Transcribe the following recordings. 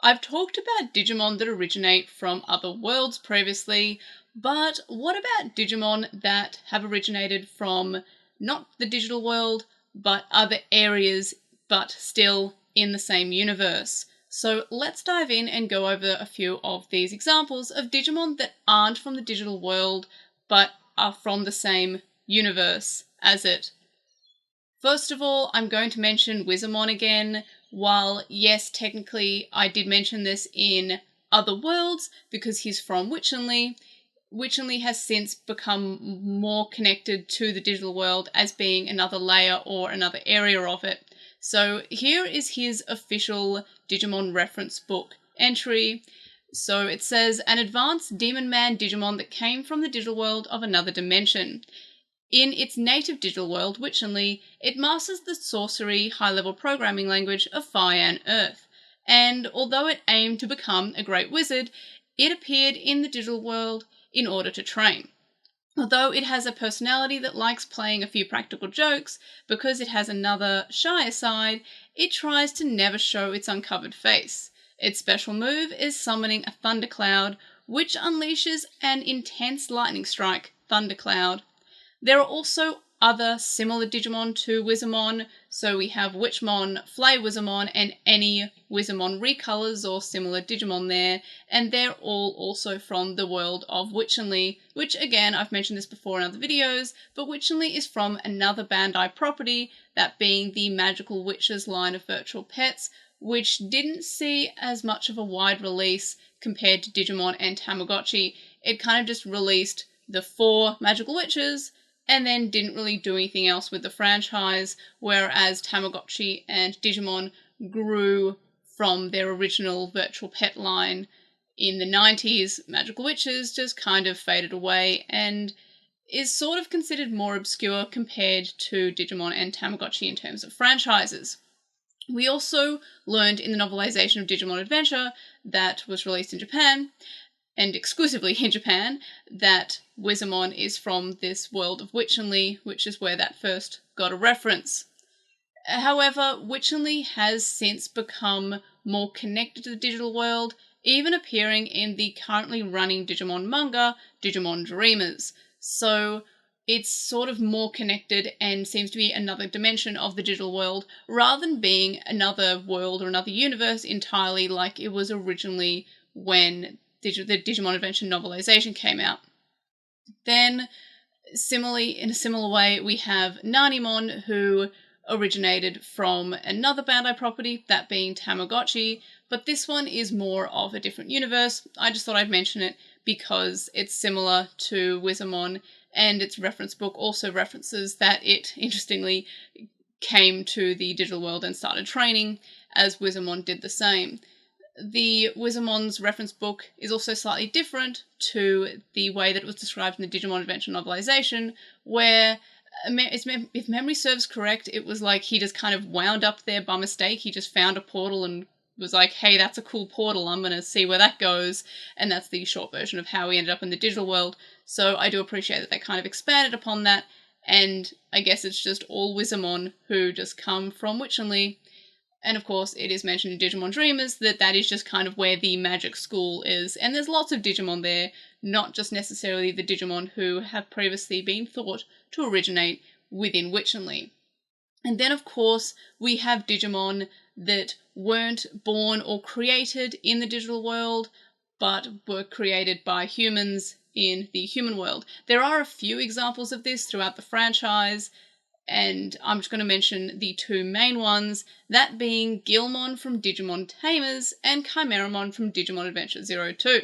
I've talked about Digimon that originate from other worlds previously, but what about Digimon that have originated from not the digital world, but other areas, but still in the same universe? So let's dive in and go over a few of these examples of Digimon that aren't from the digital world, but are from the same universe as it. First of all, I'm going to mention Wizamon again. While, yes, technically I did mention this in other worlds because he's from Witchenly, Witchenly has since become more connected to the digital world as being another layer or another area of it. So here is his official Digimon reference book entry. So it says, an advanced Demon Man Digimon that came from the digital world of another dimension. In its native digital world, Witchenly, it masters the sorcery high-level programming language of Fire and Earth, and although it aimed to become a great wizard, it appeared in the digital world in order to train. Although it has a personality that likes playing a few practical jokes, because it has another shyer side, it tries to never show its uncovered face. Its special move is summoning a thundercloud, which unleashes an intense lightning strike, Thundercloud. There are also other similar Digimon to Wizamon, so we have Witchmon, Flay Wizamon, and any Wizamon recolors or similar Digimon there, and they're all also from the world of Witchenly, which again, I've mentioned this before in other videos, but Witchenly is from another Bandai property, that being the Magical Witches line of virtual pets, which didn't see as much of a wide release compared to Digimon and Tamagotchi. It kind of just released the 4 Magical Witches, and then didn't really do anything else with the franchise, whereas Tamagotchi and Digimon grew from their original virtual pet line in the 90s. Magical Witches just kind of faded away and is sort of considered more obscure compared to Digimon and Tamagotchi in terms of franchises. We also learned in the novelization of Digimon Adventure that was released in Japan, and exclusively in Japan, that Wizamon is from this world of Witchenly, which is where that first got a reference. However, Witchenly has since become more connected to the digital world, even appearing in the currently running Digimon manga, Digimon Dreamers. So it's sort of more connected and seems to be another dimension of the digital world, rather than being another world or another universe entirely like it was originally when the Digimon Adventure novelization came out. Then, similarly, in a similar way, we have Nanimon, who originated from another Bandai property, that being Tamagotchi, but this one is more of a different universe. I just thought I'd mention it because it's similar to Wizamon, and its reference book also references that it, interestingly, came to the digital world and started training, as Wizamon did the same. The Wizamon's reference book is also slightly different to the way that it was described in the Digimon Adventure novelization, where, if memory serves correct, it was like he just kind of wound up there by mistake. He just found a portal and was like, hey, that's a cool portal, I'm going to see where that goes, and that's the short version of how he ended up in the digital world. So I do appreciate that they kind of expanded upon that, and I guess it's just all Wizamon who just come from Witchenly. And of course, it is mentioned in Digimon Dreamers that is just kind of where the magic school is. And there's lots of Digimon there, not just necessarily the Digimon who have previously been thought to originate within Witchenly. And then, of course, we have Digimon that weren't born or created in the digital world, but were created by humans in the human world. There are a few examples of this throughout the franchise, and I'm just going to mention the 2 main ones, that being Guilmon from Digimon Tamers and Chimeramon from Digimon Adventure 02.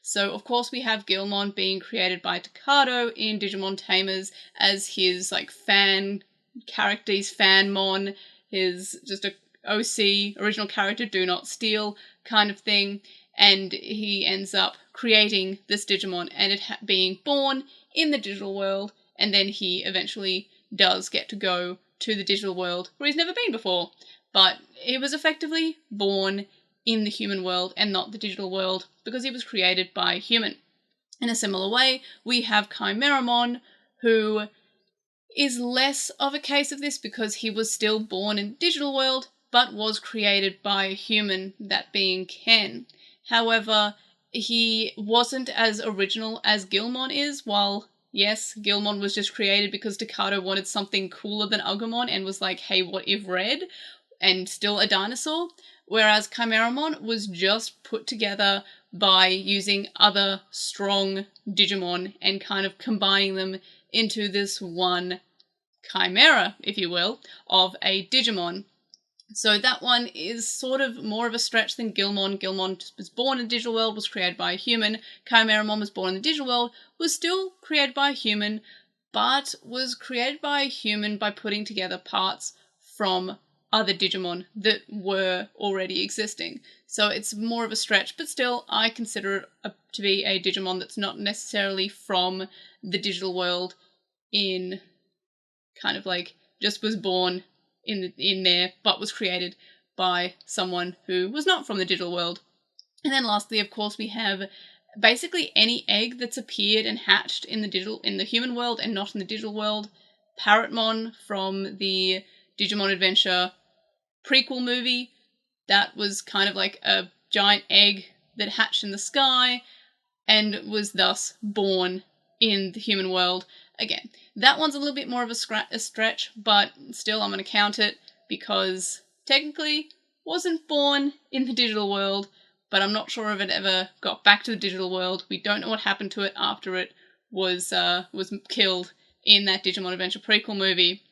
So, of course, we have Guilmon being created by Takado in Digimon Tamers as his, fan character, his fanmon, his just a OC, original character, do not steal kind of thing, and he ends up creating this Digimon and it being born in the digital world, and then he eventually does get to go to the digital world where he's never been before, but he was effectively born in the human world and not the digital world because he was created by a human. In a similar way, we have Chimeramon, who is less of a case of this because he was still born in the digital world, but was created by a human, that being Ken. However, he wasn't as original as Gilmon is. While yes, Gilmon was just created because Takato wanted something cooler than Agumon and was like, hey, what if red? And still a dinosaur. Whereas Chimeramon was just put together by using other strong Digimon and kind of combining them into this one chimera, if you will, of a Digimon. So that one is sort of more of a stretch than Gilmon. Gilmon was born in the digital world, was created by a human. Chimeramon was born in the digital world, was still created by a human, but was created by a human by putting together parts from other Digimon that were already existing. So it's more of a stretch, but still I consider it to be a Digimon that's not necessarily from the digital world, in kind of like just was born in there, but was created by someone who was not from the digital world. And then lastly, of course, we have basically any egg that's appeared and hatched in the human world and not in the digital world. Parrotmon from the Digimon Adventure prequel movie, that was kind of like a giant egg that hatched in the sky and was thus born in the human world. Again, that one's a little bit more of a stretch, but still I'm going to count it because technically wasn't born in the digital world, but I'm not sure if it ever got back to the digital world. We don't know what happened to it after it was killed in that Digimon Adventure prequel movie.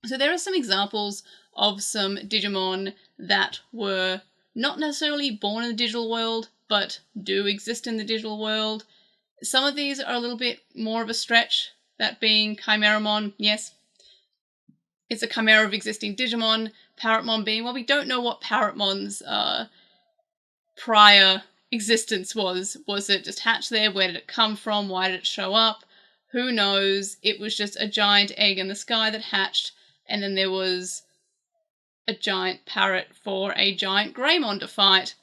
So there are some examples of some Digimon that were not necessarily born in the digital world, but do exist in the digital world. Some of these are a little bit more of a stretch, that being Chimeramon. Yes, it's a chimera of existing Digimon. Parrotmon being, well, we don't know what Parrotmon's prior existence was. Was it just hatched there? Where did it come from? Why did it show up? Who knows? It was just a giant egg in the sky that hatched, and then there was a giant parrot for a giant Greymon to fight.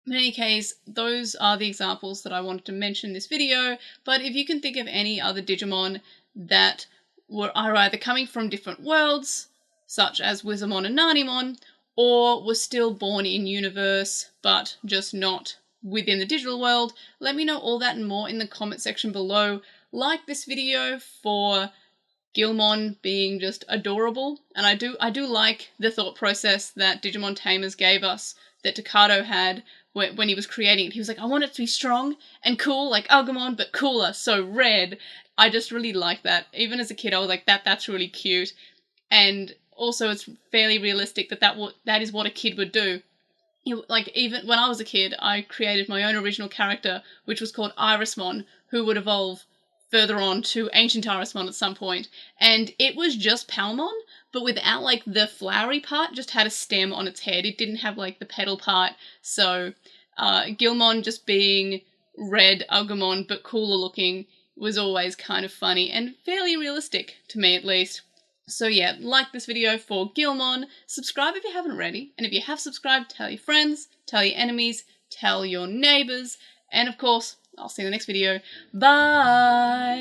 In any case, those are the examples that I wanted to mention in this video, but if you can think of any other Digimon that are either coming from different worlds, such as Wizardmon and Nanimon, or were still born in universe, but just not within the digital world, let me know all that and more in the comment section below. Like this video for Gilmon being just adorable, and I do like the thought process that Digimon Tamers gave us, that Takato had when he was creating it. He was like, I want it to be strong and cool like Agumon, but cooler, so red. I just really like that. Even as a kid, I was like, that's really cute. And also it's fairly realistic that is what a kid would do. Like, even when I was a kid, I created my own original character, which was called Irismon, who would evolve further on to Ancient Irismon at some point, and it was just Palmon, but without like the flowery part, just had a stem on its head. It didn't have like the petal part, so Gilmon just being red Agumon but cooler looking was always kind of funny and fairly realistic to me, at least. So yeah, like this video for Gilmon, subscribe if you haven't already, and if you have subscribed, tell your friends, tell your enemies, tell your neighbours, and of course, I'll see you in the next video. Bye!